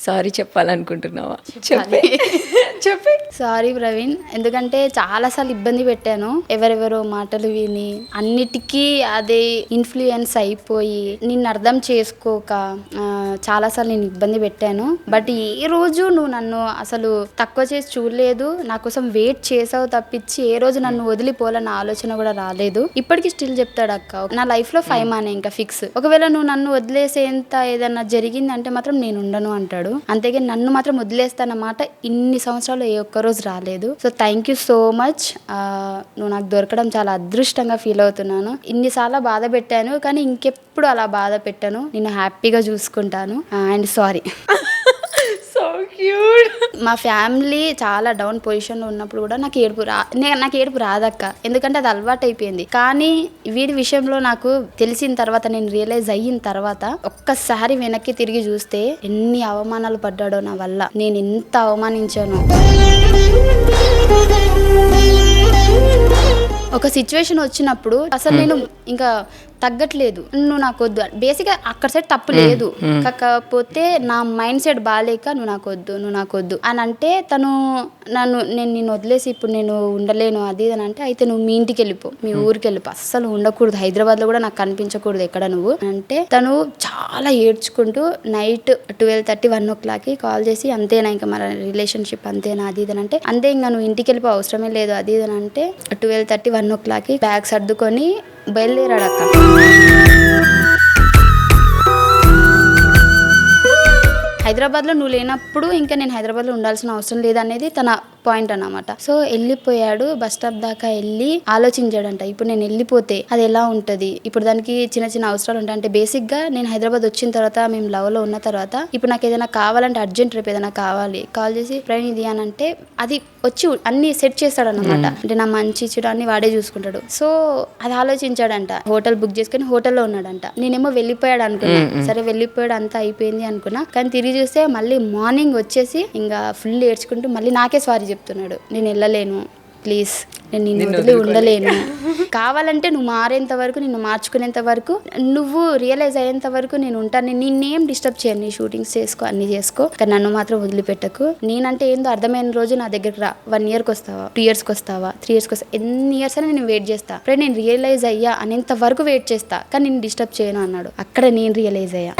Sorry చెప్పాలనుకుంటున్నావా? చెప్పి. Sorry Praveen, ఎందుకంటే చాలాసార్లు ఇబ్బంది పెట్టాను. ఎవరెవరో మాటలు విని అన్నిటికీ అదే ఇన్ఫ్లుయెన్స్ అయిపోయి నిన్ను అర్థం చేసుకోక చాలాసార్లు నేను ఇబ్బంది పెట్టాను. బట్ ఏ రోజు నువ్వు నన్ను అసలు తక్కువ చేసి చూడలేదు. నా కోసం వెయిట్ చేసావు తప్పించి ఏ రోజు నన్ను వదిలిపోవాలన్న ఆలోచన కూడా రాలేదు. ఇప్పటికీ స్టిల్ చెప్తాడు అక్క, నా లైఫ్లో 5 మానే ఇంకా ఫిక్స్. ఒకవేళ నువ్వు నన్ను వదిలేసేంత ఏదన్నా జరిగిందంటే మాత్రం నేను ఉండను అంటాడు. అంతేగాని నన్ను మాత్రం వదిలేస్తానమాట ఇన్ని సంవత్సరాలు ఏ ఒక్కరోజు రాలేదు. So thank you so much. నువ్వు నాకు దొరకడం చాలా అదృష్టంగా ఫీల్ అవుతున్నాను. ఇన్నిసార్లు బాధ పెట్టాను కానీ ఇంకెప్పుడు అలా బాధ పెట్టాను. నిన్ను హ్యాపీగా చూసుకుంటాను. And sorry. So cute. మా ఫ్యామిలీ చాలా డౌన్ పొజిషన్లో ఉన్నప్పుడు కూడా నాకు ఏడుపు రాదక్క, ఎందుకంటే అది అలవాటు అయిపోయింది. కానీ వీడి విషయంలో నాకు తెలిసిన తర్వాత, నేను రియలైజ్ అయిన తర్వాత ఒక్కసారి వెనక్కి తిరిగి చూస్తే ఎన్ని అవమానాలు పడ్డాడో నా వల్ల, నేను ఎంత అవమానించాను. ఒక సిచ్యువేషన్ వచ్చినప్పుడు అసలు నేను ఇంకా తగ్గట్లేదు, నువ్వు నాకు వద్దు. బేసిక్గా అక్కడ సైడ్ తప్పు లేదు, కాకపోతే నా మైండ్ సెట్ బాగాలేక నువ్వు నాకు వద్దు అని అంటే తను నేను నిన్ను వదిలేసి ఇప్పుడు నేను ఉండలేను అది అని అంటే, అయితే నువ్వు మీ ఇంటికి వెళ్ళిపో, మీ ఊరికి వెళ్ళిపో, అస్సలు ఉండకూడదు, హైదరాబాద్లో కూడా నాకు కనిపించకూడదు ఎక్కడ నువ్వు అంటే, తను చాలా ఏడ్చుకుంటూ నైట్ 12:30, 1 కాల్ చేసి, అంతేనా ఇంకా మన రిలేషన్షిప్ అంతేనా అది ఇది అంటే, అంతే ఇంకా నువ్వు ఇంటికి వెళ్ళిపో అవసరమే లేదు అది ఇది అని అంటే 12:30, 1 బ్యాగ్ సర్దుకొని బయలుదేరాడు అక్క. హైదరాబాద్లో నువ్వు లేనప్పుడు ఇంకా నేను హైదరాబాద్లో ఉండాల్సిన అవసరం లేదనేది తన పాయింట్ అన్నమాట. సో వెళ్ళిపోయాడు. బస్ స్టాప్ దాకా వెళ్ళి ఆలోచించాడంట, ఇప్పుడు నేను వెళ్ళిపోతే అది ఎలా ఉంటుంది, ఇప్పుడు దానికి చిన్న చిన్న అవసరాలు ఉంటాయి. అంటే బేసిక్గా నేను హైదరాబాద్ వచ్చిన తర్వాత, మేము లవ్లో ఉన్న తర్వాత, ఇప్పుడు నాకు ఏదైనా కావాలంటే అర్జెంట్ రేపు ఏదైనా కావాలి, కాల్ చేసి ప్రవీణ్ ఇది అని అంటే అది వచ్చి అన్ని సెట్ చేస్తాడు అన్నమాట. అంటే నా మంచి చెడు అన్ని వాడే చూసుకుంటాడు. సో అది ఆలోచించాడంట. హోటల్ బుక్ చేసుకుని హోటల్లో ఉన్నాడంట. నేనేమో వెళ్ళిపోయాడు అనుకున్నా, సరే వెళ్ళిపోయాడు అంతా అయిపోయింది అనుకున్నా. కానీ తిరిగి చూస్తే మళ్ళీ మార్నింగ్ వచ్చేసి ఇంకా ఫుల్ ఏడ్చుకుంటూ మళ్ళీ నాకే సారీ చెప్తున్నాడు, నేను వెళ్ళలేను ప్లీజ్, నేను నిన్ను వదిలి ఉండలేను, కావాలంటే నువ్వు మారేంత వరకు, నిన్ను మార్చుకునేంత వరకు, నువ్వు రియలైజ్ అయ్యేంత వరకు నేను ఉంటాను, నిన్నేం డిస్టర్బ్ చేయను, నీ షూటింగ్స్ చేసుకో, అన్ని చేసుకో, కానీ నన్ను మాత్రం వదిలిపెట్టకు. నేనంటే ఏందో అర్థమైన రోజు నా దగ్గరకు రా. 1 yearకి వస్తావా, 2 yearsకి వస్తావా, 3 yearsకి వస్తావా, ఎన్ని ఇయర్స్ అయినా నేను వెయిట్ చేస్తా, అప్పుడే నేను రియలైజ్ అయ్యా అనేంత వరకు వెయిట్ చేస్తా, కానీ నేను డిస్టర్బ్ చేయను అన్నాడు. అక్కడ నేను రియలైజ్ అయ్యా.